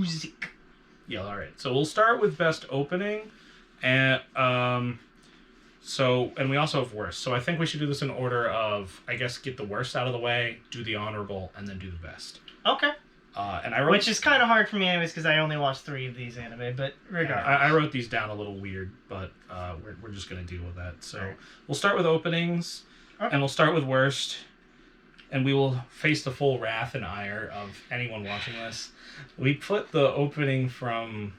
music. Yeah, all right. So we'll start with best opening, and and we also have worst. So I think we should do this in order of, I guess, get the worst out of the way, do the honorable, and then do the best. Okay. And I wrote, which is kind of hard for me anyways because I only watched 3 of these anime, but regardless. I wrote these down a little weird, but we're just going to deal with that. So right. We'll start with openings, okay. and we'll start with worst, and we will face the full wrath and ire of anyone watching this. We put the opening from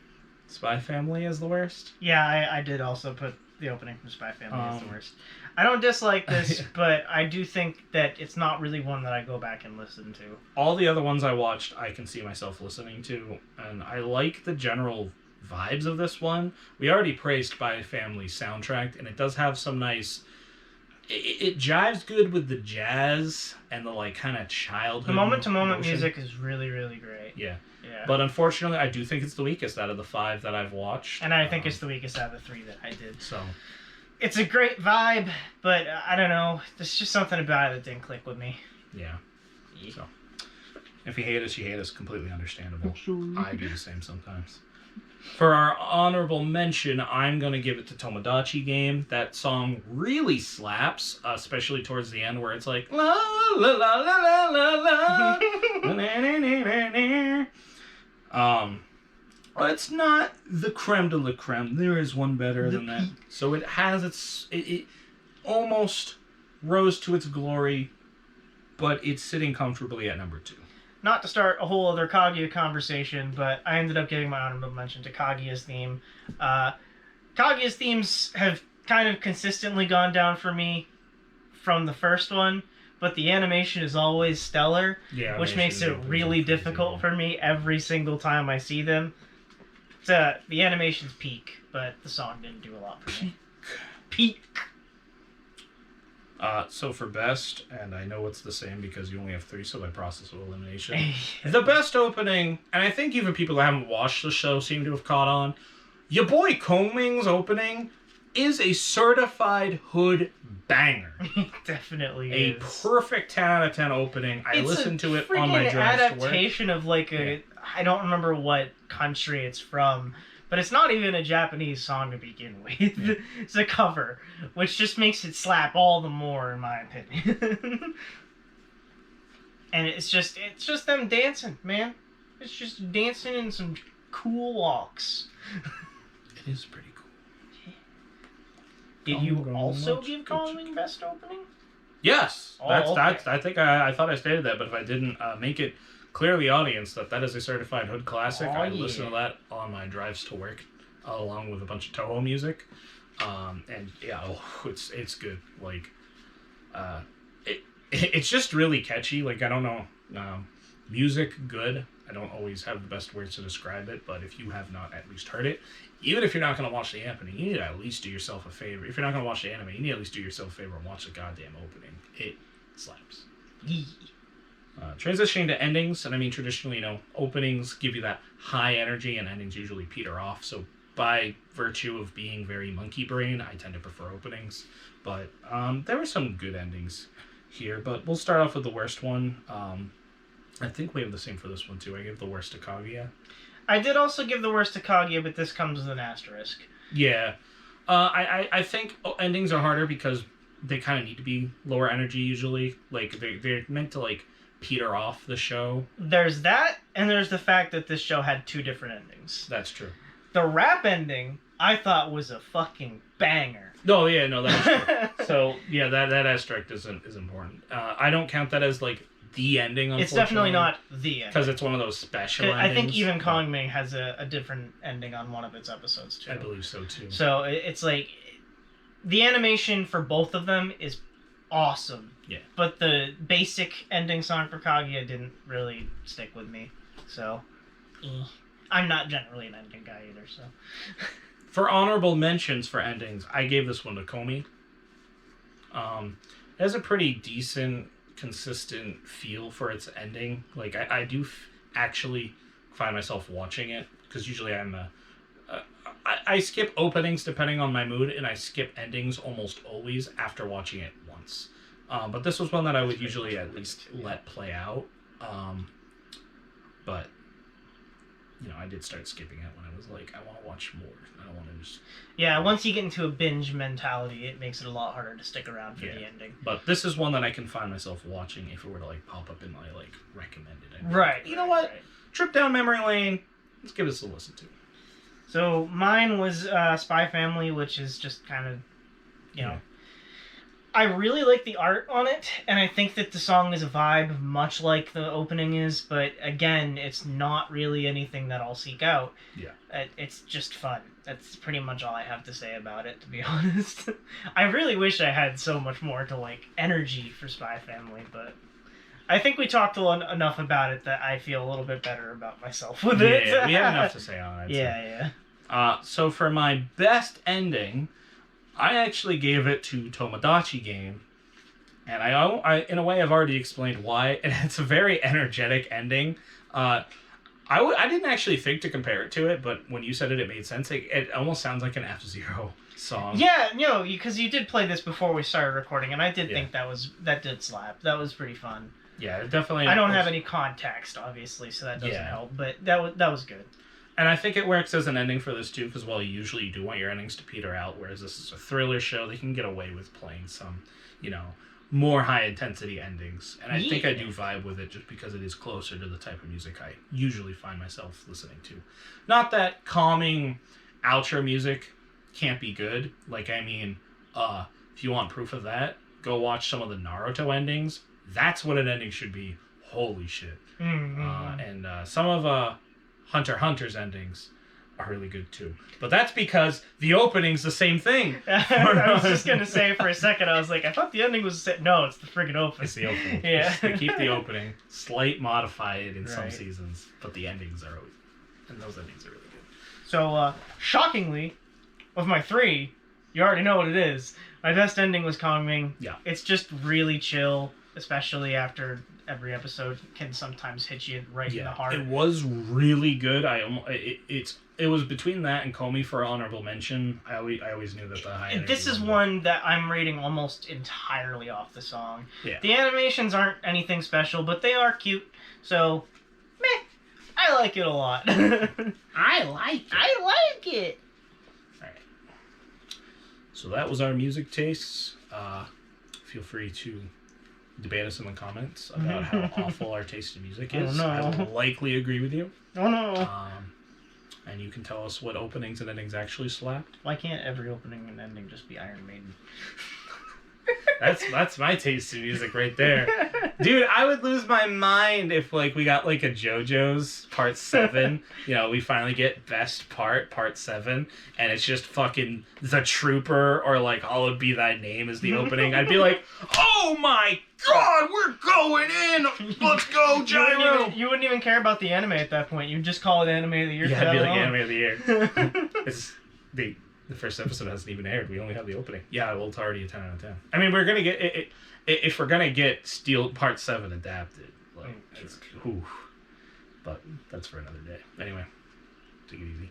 Spy Family as the worst. Yeah, I did also put the opening from Spy Family as the worst. I don't dislike this, but I do think that it's not really one that I go back and listen to. All the other ones I watched, I can see myself listening to, and I like the general vibes of this one. We already praised Spy Family soundtrack, and it does have some nice... It jives good with the jazz and the, like, kind of childhood... The moment-to-moment motion. Music is really, really great. Yeah. Yeah. But unfortunately, I do think it's the weakest out of the 5 that I've watched. And I think it's the weakest out of the 3 that I did. So... It's a great vibe, but I don't know. There's just something about it that didn't click with me. Yeah. So, if you hate us, you hate us. Completely understandable. I do the same sometimes. For our honorable mention, I'm going to give it to Tomodachi Game. That song really slaps, especially towards the end where it's like, la la la la la la la. Well, it's not the creme de la creme. There is one better than that. So it has it almost rose to its glory, but it's sitting comfortably at number 2. Not to start a whole other Kaguya conversation, but I ended up giving my honorable mention to Kaguya's theme. Kaguya's themes have kind of consistently gone down for me from the first one, but the animation is always stellar, which makes it really difficult for me every single time I see them. The animation's peak, but the song didn't do a lot for me. Peak. So for best, and I know it's the same because you only have 3, so by process of elimination. The best opening, and I think even people who haven't watched the show seem to have caught on, your boy Kongming's opening is a certified hood banger. Definitely a is. Perfect 10 out of 10 opening. I listened to it on my drive to work. It's an adaptation of like a... Yeah. I don't remember what country it's from, but it's not even a Japanese song to begin with. Yeah. It's a cover, which just makes it slap all the more, in my opinion. And it's just them dancing, man. It's just dancing in some cool walks. It is pretty cool. Did you also give Calling best opening? Yes. Okay. I think I thought I stated that, but if I didn't, make it clear to the audience that is a certified hood classic. I listen to that on my drives to work, along with a bunch of Toho music. And yeah, it's good. Like, it's just really catchy. Like, I don't know, music good. I don't always have the best words to describe it, but if you have not at least heard it, even if you're not going to watch the opening, you need to at least do yourself a favor. If you're not going to watch the anime, you need to at least do yourself a favor and watch the goddamn opening. It slaps. Transitioning to endings, and I mean traditionally, openings give you that high energy, and endings usually peter off. So by virtue of being very monkey brain, I tend to prefer openings. But there were some good endings here. But we'll start off with the worst one. I think we have the same for this one too. I gave the worst to Kaguya. I did also give the worst to Kaguya, but this comes with an asterisk. Yeah, I think endings are harder because they kind of need to be lower energy usually. Like they're meant to like peter off the show. There's that, and there's the fact that this show had 2 different endings. That's true. The rap ending, I thought, was a fucking banger. No, yeah, no, that's true. So, yeah, that asterisk is important. I don't count that as, like, the ending, unfortunately. It's definitely not the ending. Because it's one of those special endings. I think even Kongming has a different ending on one of its episodes, too. I believe so, too. So, it's like, the animation for both of them is awesome. Yeah. But the basic ending song for Kaguya didn't really stick with me. So, I'm not generally an ending guy either, so... For honorable mentions for endings, I gave this one to Komi. It has a pretty decent, consistent feel for its ending. Like, I do actually find myself watching it, because usually I skip openings depending on my mood, and I skip endings almost always after watching it once. But this was one that I would usually at least let play out. But I did start skipping it when I was like, I want to watch more. I don't want to just... Yeah, once you get into a binge mentality, it makes it a lot harder to stick around for the ending. But this is one that I can find myself watching if it were to like pop up in my like recommended. Right. You know what? Right. Trip down memory lane. Let's give this a listen to. So mine was Spy Family, which is just kind of, you know... I really like the art on it, and I think that the song is a vibe, much like the opening is, but again, it's not really anything that I'll seek out. Yeah. It's just fun. That's pretty much all I have to say about it, to be honest. I really wish I had so much more to, like, energy for Spy Family, but I think we talked enough about it that I feel a little bit better about myself with it. Yeah, we have enough to say on it. Yeah. So for my best ending... I actually gave it to Tomodachi Game, and I in a way I've already explained why, and it's a very energetic ending. I didn't actually think to compare it to it, but when you said it, it made sense. It almost sounds like an F-Zero song. Yeah, because you did play this before we started recording, and I did think that did slap. That was pretty fun. Yeah, it definitely. I don't have any context, obviously, so that doesn't help, but that was good. And I think it works as an ending for this too, because usually you do want your endings to peter out, whereas this is a thriller show. They can get away with playing some, more high intensity endings. And I think I do vibe with it just because it is closer to the type of music I usually find myself listening to. Not that calming outro music can't be good. If you want proof of that, go watch some of the Naruto endings. That's what an ending should be. Holy shit. Mm-hmm. And some of Hunter x Hunter's endings are really good too. But that's because the opening's the same thing. I was just going to say for a second, I was like, I thought the ending was... No, it's the friggin' opening. It's the opening. Yeah. They keep the opening, slight modify it in some seasons, but the endings are always... And those endings are really good. So, shockingly, of my 3, you already know what it is. My best ending was Kongming. Yeah. It's just really chill, especially after... Every episode can sometimes hit you right in the heart. It was really good. It was between that and Komi for honorable mention. I always knew that the high. This is one that I'm rating almost entirely off the song. Yeah. The animations aren't anything special, but they are cute. So, meh. I like it a lot. I like it. All right. So that was our music tastes. Feel free to debate us in the comments about how awful our taste in music is. Oh, no. I will likely agree with you. Oh no. And you can tell us what openings and endings actually slapped. Why can't every opening and ending just be Iron Maiden? That's my taste in music right there. Dude, I would lose my mind if we got a JoJo's Part 7. We finally get best part 7, and it's just fucking The Trooper or Hallowed Be Thy Name is the opening. I'd be like, oh my god, we're going in! Let's go, Gyro! You wouldn't even care about the anime at that point. You'd just call it Anime of the Year. Yeah, it'd be like Anime of the Year. The first episode hasn't even aired. We only have the opening. Yeah, well, it's already a 10 out of 10. I mean, we're gonna get it. If we're gonna get Steel Part 7 adapted, but that's for another day. Anyway, take it easy.